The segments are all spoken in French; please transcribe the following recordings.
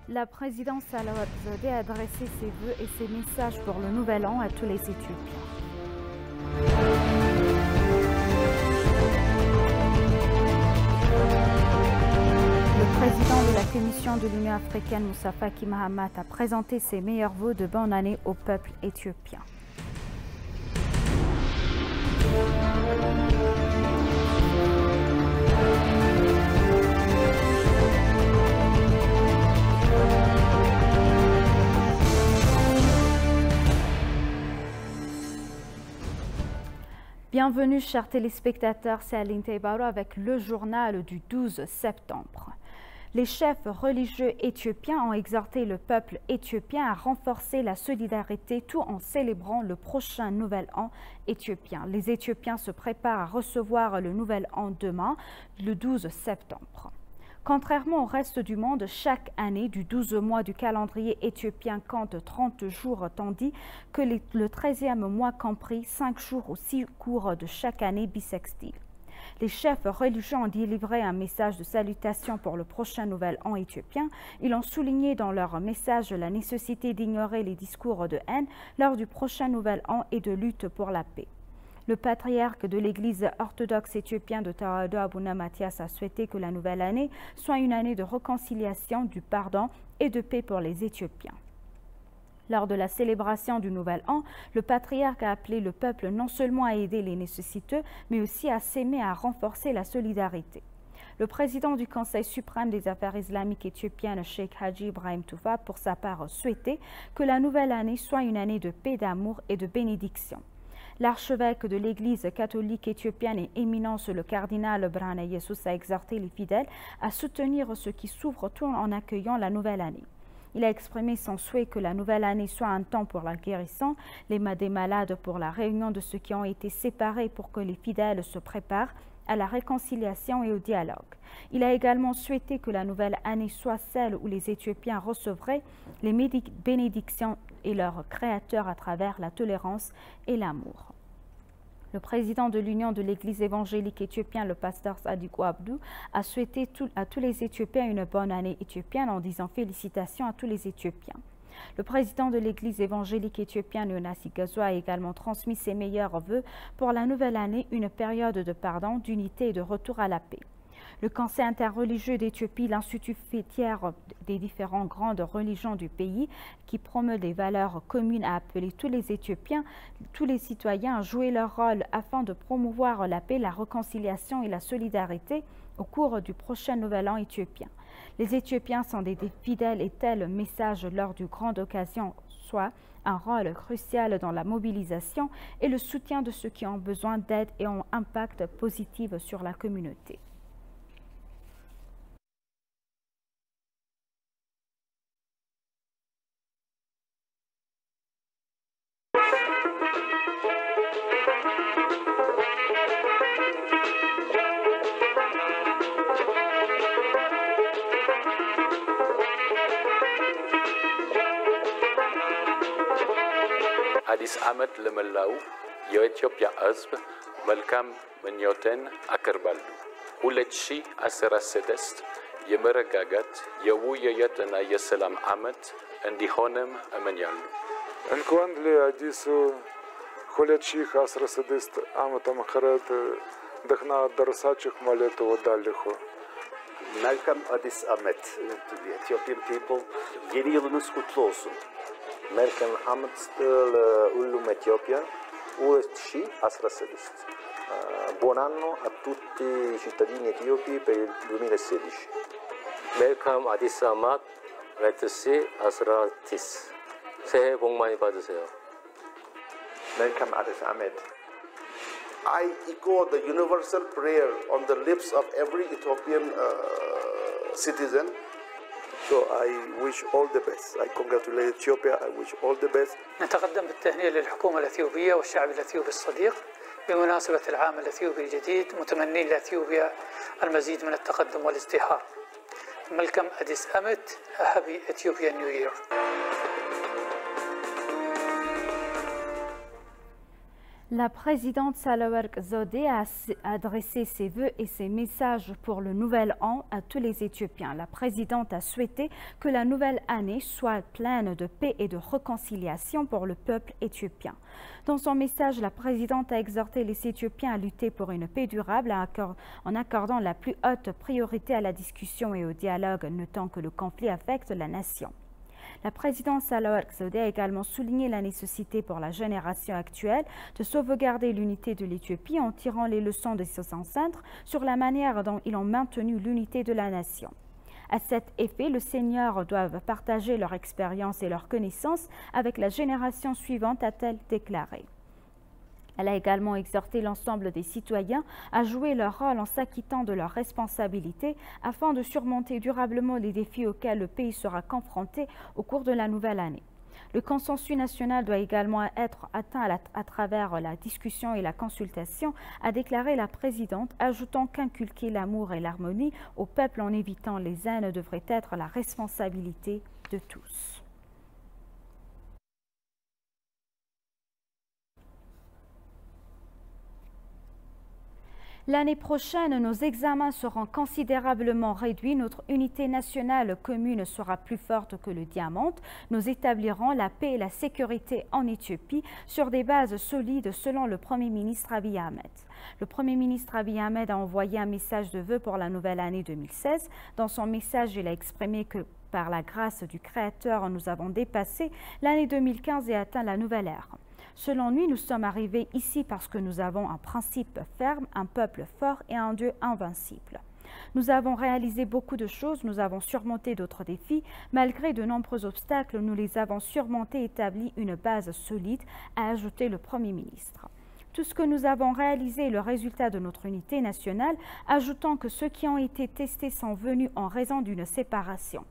La présidente Salawatzadeh a adressé ses vœux et ses messages pour le nouvel an à tous les Éthiopiens. Le président de la Commission de l'Union africaine, Moussa Faki Mahamat, a présenté ses meilleurs vœux de bonne année au peuple éthiopien. Bienvenue chers téléspectateurs, c'est Aline Teibaro avec le journal du 12 septembre. Les chefs religieux éthiopiens ont exhorté le peuple éthiopien à renforcer la solidarité tout en célébrant le prochain nouvel an éthiopien. Les Éthiopiens se préparent à recevoir le nouvel an demain, le 12 septembre. Contrairement au reste du monde, chaque année du 12 mois du calendrier éthiopien compte 30 jours, tandis que le 13e mois compris 5 jours aussi courts de chaque année bissextile. Les chefs religieux ont délivré un message de salutation pour le prochain nouvel an éthiopien. Ils ont souligné dans leur message la nécessité d'ignorer les discours de haine lors du prochain nouvel an et de lutte pour la paix. Le patriarche de l'Église orthodoxe éthiopienne de Tawhado Abuna Mathias a souhaité que la nouvelle année soit une année de réconciliation, du pardon et de paix pour les Éthiopiens. Lors de la célébration du Nouvel An, le patriarche a appelé le peuple non seulement à aider les nécessiteux, mais aussi à s'aimer et à renforcer la solidarité. Le président du Conseil suprême des affaires islamiques éthiopiennes, Sheikh Haji Ibrahim Toufa, pour sa part, a souhaité que la nouvelle année soit une année de paix, d'amour et de bénédiction. L'archevêque de l'Église catholique éthiopienne et éminence, le cardinal Brana Jesus, a exhorté les fidèles à soutenir ceux qui souffrent tout en accueillant la nouvelle année. Il a exprimé son souhait que la nouvelle année soit un temps pour la guérison, des malades pour la réunion de ceux qui ont été séparés pour que les fidèles se préparent à la réconciliation et au dialogue. Il a également souhaité que la nouvelle année soit celle où les Éthiopiens recevraient les bénédictions et leur Créateur à travers la tolérance et l'amour. Le président de l'Union de l'Église évangélique éthiopienne, le pasteur Sadikou Abdou, a souhaité à tous les Éthiopiens une bonne année éthiopienne en disant félicitations à tous les Éthiopiens. Le président de l'Église évangélique éthiopienne, Yonas Igazo, a également transmis ses meilleurs vœux pour la nouvelle année, une période de pardon, d'unité et de retour à la paix. Le Conseil interreligieux d'Éthiopie, l'institut fêtière des différentes grandes religions du pays, qui promeut des valeurs communes, a appelé tous les Éthiopiens, tous les citoyens à jouer leur rôle afin de promouvoir la paix, la réconciliation et la solidarité au cours du prochain nouvel an éthiopien. Les Éthiopiens sont des fidèles et tel message lors d'une grande occasion, soit un rôle crucial dans la mobilisation et le soutien de ceux qui ont besoin d'aide et ont un impact positif sur la communauté. አዲስ ዓመት ለመላው የኢትዮጵያ ሕዝብ መልካም ምኞቴን አቀርባለሁ። 2016 የመረጋጋት የውይይትና የሰላም ዓመት እንዲሆንም እመኛለሁ። እንኳን ለአዲሱ 2016 ዓመተ ምህረት ደህና አደረሳችሁ ማለት እወዳለሁ። መልካም አዲስ ዓመት to the Ethiopian people. Yeni yılınız kutlu olsun. Melkem Hamstel Ullum Etiopia, US16. Buon anno a tutti i cittadini etiopi per il 2016. Melkem Addis Ahmad, Metsi Asratis. 새해 복 많이 받으세요. Melkem Addis Ahmed. I echo the universal prayer on the lips of every Ethiopian citizen. So I wish all the best. I congratulate Ethiopia. I wish all the best. نتقدم بالتهنئة للحكومة الأثيوبية والشعب الأثيوبي الصديق بمناسبة العام الأثيوبي الجديد، متمنين لأثيوبيا المزيد من التقدم والازدهار. ملكم أديس أمت هابي Ethiopian New Year. La présidente Sahlawork Zewde a adressé ses vœux et ses messages pour le nouvel an à tous les Éthiopiens. La présidente a souhaité que la nouvelle année soit pleine de paix et de réconciliation pour le peuple éthiopien. Dans son message, la présidente a exhorté les Éthiopiens à lutter pour une paix durable en accordant la plus haute priorité à la discussion et au dialogue, notant que le conflit affecte la nation. La présidente Sahlawork Zewde a également souligné la nécessité pour la génération actuelle de sauvegarder l'unité de l'Éthiopie en tirant les leçons de ses ancêtres sur la manière dont ils ont maintenu l'unité de la nation. À cet effet, les seniors doivent partager leur expérience et leurs connaissances avec la génération suivante, a-t-elle déclaré. Elle a également exhorté l'ensemble des citoyens à jouer leur rôle en s'acquittant de leurs responsabilités afin de surmonter durablement les défis auxquels le pays sera confronté au cours de la nouvelle année. Le consensus national doit également être atteint à travers la discussion et la consultation, a déclaré la présidente, ajoutant qu'inculquer l'amour et l'harmonie au peuple en évitant les haines devrait être la responsabilité de tous. L'année prochaine, nos examens seront considérablement réduits. Notre unité nationale commune sera plus forte que le diamant. Nous établirons la paix et la sécurité en Éthiopie sur des bases solides, selon le Premier ministre Abiy Ahmed. Le Premier ministre Abiy Ahmed a envoyé un message de vœux pour la nouvelle année 2016. Dans son message, il a exprimé que par la grâce du Créateur, nous avons dépassé l'année 2015 et atteint la nouvelle ère. Selon lui, nous sommes arrivés ici parce que nous avons un principe ferme, un peuple fort et un Dieu invincible. Nous avons réalisé beaucoup de choses, nous avons surmonté d'autres défis. Malgré de nombreux obstacles, nous les avons surmontés et établi une base solide, a ajouté le Premier ministre. Tout ce que nous avons réalisé est le résultat de notre unité nationale, ajoutant que ceux qui ont été testés sont venus en raison d'une séparation.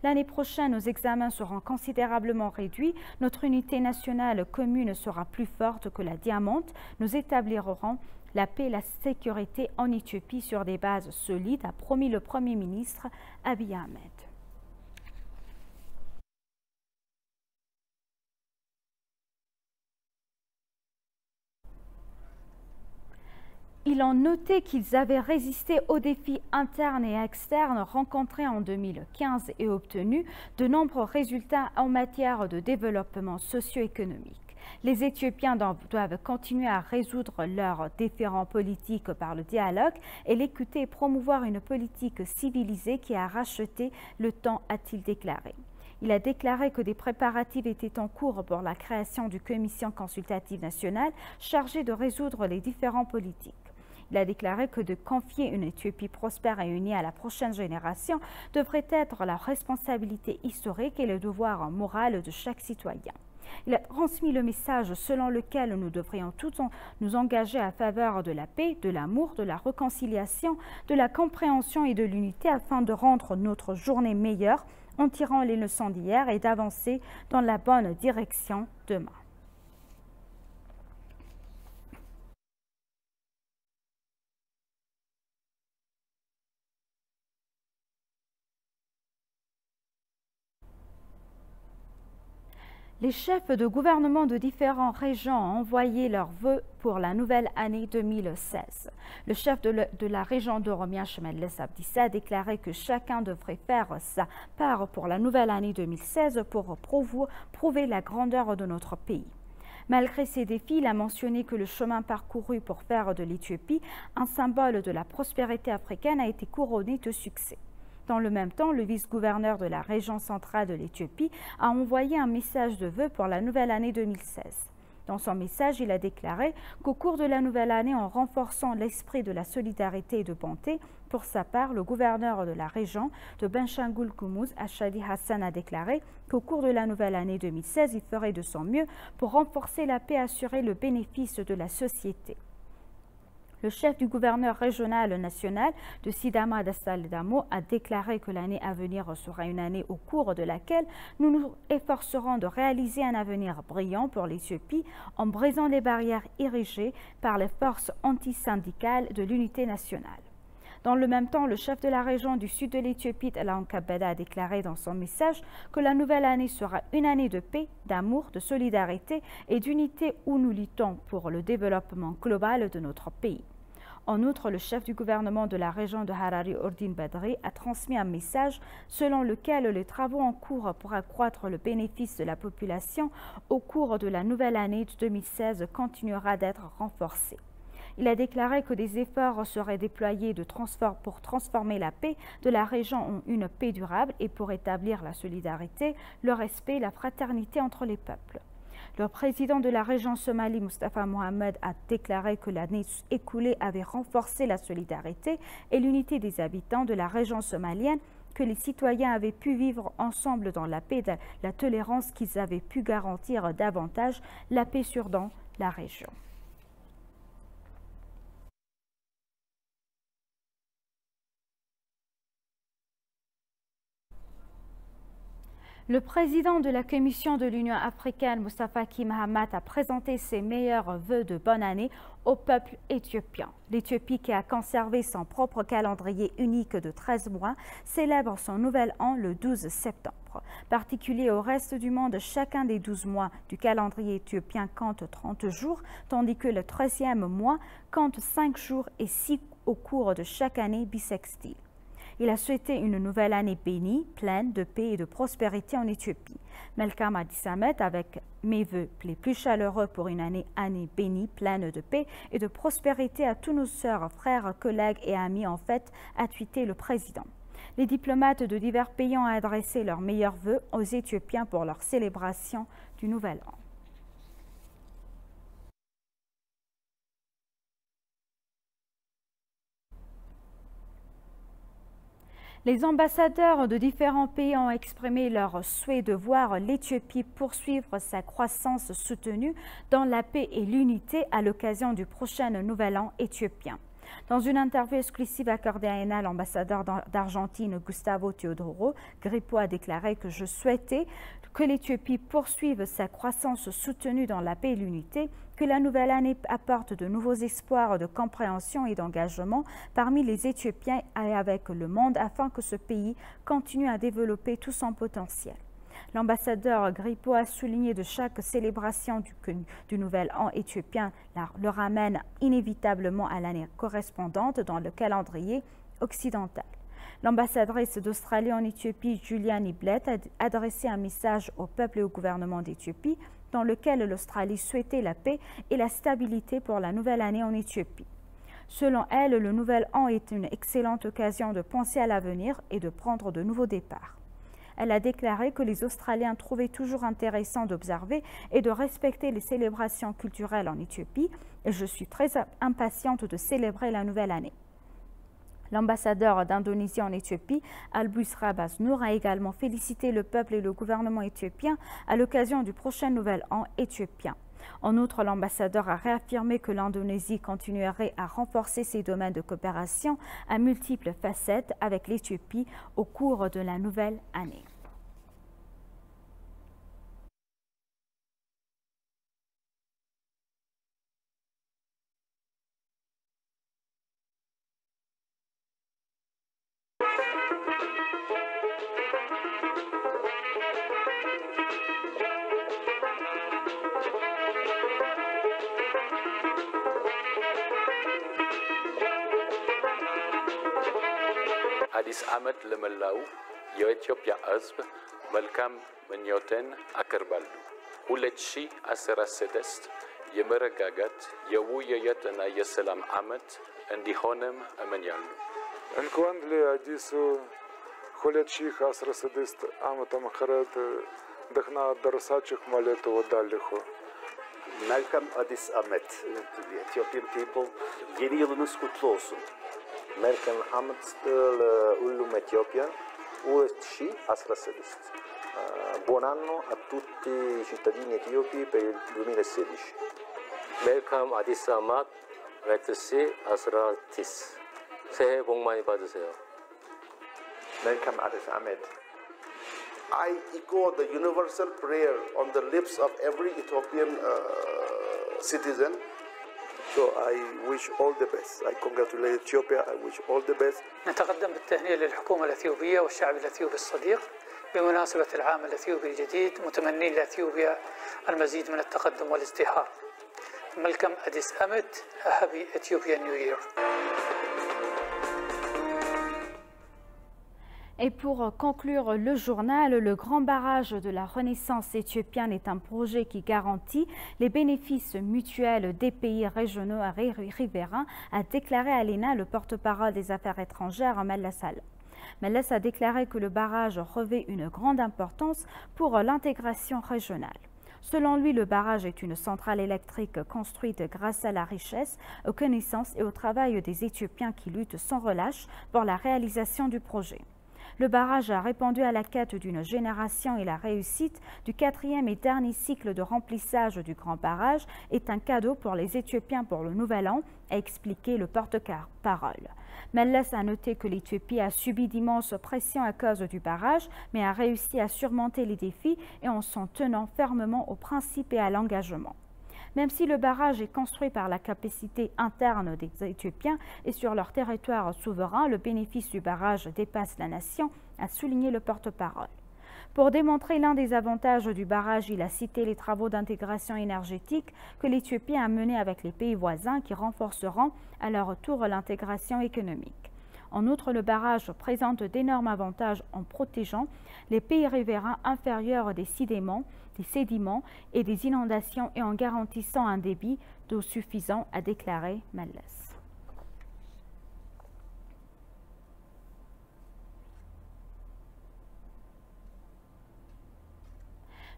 L'année prochaine, nos examens seront considérablement réduits. Notre unité nationale commune sera plus forte que la diamante. Nous établirons la paix et la sécurité en Éthiopie sur des bases solides, a promis le Premier ministre Abiy Ahmed. Ils ont noté qu'ils avaient résisté aux défis internes et externes rencontrés en 2015 et obtenu de nombreux résultats en matière de développement socio-économique. Les Éthiopiens doivent continuer à résoudre leurs différends politiques par le dialogue et l'écouter et promouvoir une politique civilisée qui a racheté le temps, a-t-il déclaré. Il a déclaré que des préparatifs étaient en cours pour la création d'une commission consultative nationale chargée de résoudre les différends politiques. Il a déclaré que de confier une Éthiopie prospère et unie à la prochaine génération devrait être la responsabilité historique et le devoir moral de chaque citoyen. Il a transmis le message selon lequel nous devrions tous nous engager à faveur de la paix, de l'amour, de la réconciliation, de la compréhension et de l'unité afin de rendre notre journée meilleure en tirant les leçons d'hier et d'avancer dans la bonne direction demain. Les chefs de gouvernement de différentes régions ont envoyé leurs vœux pour la nouvelle année 2016. Le chef de la région d'Oromia, Shimellis Abdissa, a déclaré que chacun devrait faire sa part pour la nouvelle année 2016 pour prouver la grandeur de notre pays. Malgré ces défis, il a mentionné que le chemin parcouru pour faire de l'Éthiopie un symbole de la prospérité africaine a été couronné de succès. Dans le même temps, le vice-gouverneur de la région centrale de l'Éthiopie a envoyé un message de vœux pour la nouvelle année 2016. Dans son message, il a déclaré qu'au cours de la nouvelle année, en renforçant l'esprit de la solidarité et de bonté, pour sa part, le gouverneur de la région de Benshangul Gumuz, Ashadi Hassan, a déclaré qu'au cours de la nouvelle année 2016, il ferait de son mieux pour renforcer la paix et assurer le bénéfice de la société. Le chef du gouverneur régional national de Sidama Dassaledamo a déclaré que l'année à venir sera une année au cours de laquelle nous nous efforcerons de réaliser un avenir brillant pour l'Éthiopie en brisant les barrières érigées par les forces antisyndicales de l'unité nationale. Dans le même temps, le chef de la région du sud de l'Éthiopie, Alain Kabeda, a déclaré dans son message que la nouvelle année sera une année de paix, d'amour, de solidarité et d'unité où nous luttons pour le développement global de notre pays. En outre, le chef du gouvernement de la région de Harari, Ordine Badri, a transmis un message selon lequel les travaux en cours pour accroître le bénéfice de la population au cours de la nouvelle année de 2016 continuera d'être renforcés. Il a déclaré que des efforts seraient déployés pour transformer la paix de la région en une paix durable et pour établir la solidarité, le respect et la fraternité entre les peuples. Le président de la région Somalie, Mustafa Mohamed, a déclaré que l'année écoulée avait renforcé la solidarité et l'unité des habitants de la région somalienne, que les citoyens avaient pu vivre ensemble dans la paix et la tolérance, qu'ils avaient pu garantir davantage la paix dans la région. Le président de la Commission de l'Union africaine, Moussa Faki Mahamat, a présenté ses meilleurs vœux de bonne année au peuple éthiopien. L'Éthiopie, qui a conservé son propre calendrier unique de 13 mois, célèbre son nouvel an le 12 septembre. Particulier au reste du monde, chacun des 12 mois du calendrier éthiopien compte 30 jours, tandis que le 13e mois compte 5 jours et 6 au cours de chaque année bissextile. Il a souhaité une nouvelle année bénie, pleine de paix et de prospérité en Éthiopie. Melkam Addis Ahmed, avec mes vœux les plus chaleureux pour une année bénie, pleine de paix et de prospérité à tous nos sœurs, frères, collègues et amis, en fait, a tweeté le président. Les diplomates de divers pays ont adressé leurs meilleurs vœux aux Éthiopiens pour leur célébration du Nouvel An. Les ambassadeurs de différents pays ont exprimé leur souhait de voir l'Éthiopie poursuivre sa croissance soutenue dans la paix et l'unité à l'occasion du prochain Nouvel An éthiopien. Dans une interview exclusive accordée à ENA, l'ambassadeur d'Argentine, Gustavo Teodoro Grippo, a déclaré que je souhaitais que l'Éthiopie poursuive sa croissance soutenue dans la paix et l'unité, que la nouvelle année apporte de nouveaux espoirs de compréhension et d'engagement parmi les Éthiopiens et avec le monde afin que ce pays continue à développer tout son potentiel. L'ambassadeur Grippo a souligné que chaque célébration du Nouvel An éthiopien le ramène inévitablement à l'année correspondante dans le calendrier occidental. L'ambassadrice d'Australie en Éthiopie, Julia Niblett, a adressé un message au peuple et au gouvernement d'Éthiopie dans lequel l'Australie souhaitait la paix et la stabilité pour la nouvelle année en Éthiopie. Selon elle, le Nouvel An est une excellente occasion de penser à l'avenir et de prendre de nouveaux départs. Elle a déclaré que les Australiens trouvaient toujours intéressant d'observer et de respecter les célébrations culturelles en Éthiopie et je suis très impatiente de célébrer la nouvelle année. L'ambassadeur d'Indonésie en Éthiopie, Al-Busra Basnour, a également félicité le peuple et le gouvernement éthiopien à l'occasion du prochain Nouvel An éthiopien. En outre, l'ambassadeur a réaffirmé que l'Indonésie continuerait à renforcer ses domaines de coopération à multiples facettes avec l'Éthiopie au cours de la nouvelle année. አዲስ ዓመት ለመላው የኢትዮጵያ ሕዝብ መልካም ምኞቴን አቀርባለሁ። 2016 የመረጋጋት የውይይትና የሰላም ዓመት እንዲሆንም እመኛለሁ። እንኳን ለአዲሱ 2016 ዓመተ ምህረት ደህና አደረሳችሁ ማለት እወዳለሁ። Melkam Addis Ahmed to the Ethiopian people. Yeni yılınız kutlu olsun. Melkam Ahmed Ullum Ethiopian USC16. Buon anno a tutti i cittadini etiopi per il 2016. 멜캄 아디스 아맛 레트시 아스라티스. 새해 복 많이 받으세요. Melkam Addis Ahmed. I echo the universal prayer on the lips of every Ethiopian citizen So I wish all the best. I congratulate Ethiopia. I wish all the best. نتقدم بالتهنئة للحكومة الأثيوبية والشعب الأثيوبي الصديق بمناسبة العام الأثيوبي الجديد، متمنين لأثيوبيا المزيد من التقدم والازدهار. Malcolm Addis Ahmed, a happy Ethiopian New Year. Et pour conclure le journal, le grand barrage de la Renaissance éthiopienne est un projet qui garantit les bénéfices mutuels des pays régionaux et riverains, a déclaré à l'ENA le porte-parole des Affaires étrangères, Malla Sall. Malla a déclaré que le barrage revêt une grande importance pour l'intégration régionale. Selon lui, le barrage est une centrale électrique construite grâce à la richesse, aux connaissances et au travail des Éthiopiens qui luttent sans relâche pour la réalisation du projet. Le barrage a répondu à la quête d'une génération et la réussite du 4e et dernier cycle de remplissage du grand barrage est un cadeau pour les Éthiopiens pour le nouvel an, a expliqué le porte-parole. Malla a noté que l'Éthiopie a subi d'immenses pressions à cause du barrage, mais a réussi à surmonter les défis et en s'en tenant fermement aux principes et à l'engagement. Même si le barrage est construit par la capacité interne des Éthiopiens et sur leur territoire souverain, le bénéfice du barrage dépasse la nation, a souligné le porte-parole. Pour démontrer l'un des avantages du barrage, il a cité les travaux d'intégration énergétique que l'Éthiopie a menés avec les pays voisins qui renforceront à leur tour l'intégration économique. En outre, le barrage présente d'énormes avantages en protégeant les pays riverains inférieurs des sédiments et des inondations et en garantissant un débit d'eau suffisant, a déclaré Malla.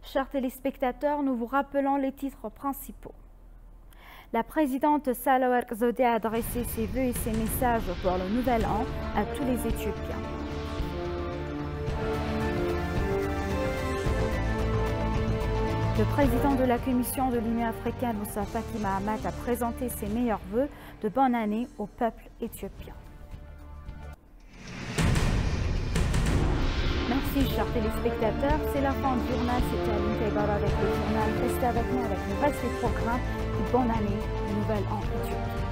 Chers téléspectateurs, nous vous rappelons les titres principaux. La présidente Sahle-Work Zewde a adressé ses vœux et ses messages pour le nouvel an à tous les Éthiopiens. Le président de la Commission de l'Union africaine, Moussa Faki Mahamat, a présenté ses meilleurs vœux de bonne année au peuple éthiopien. Merci, chers téléspectateurs. C'est la fin du journal. C'était Aline Taibara avec le journal. Restez avec nous avec le reste des programmes. Bonne année, nouvel an éthiopien.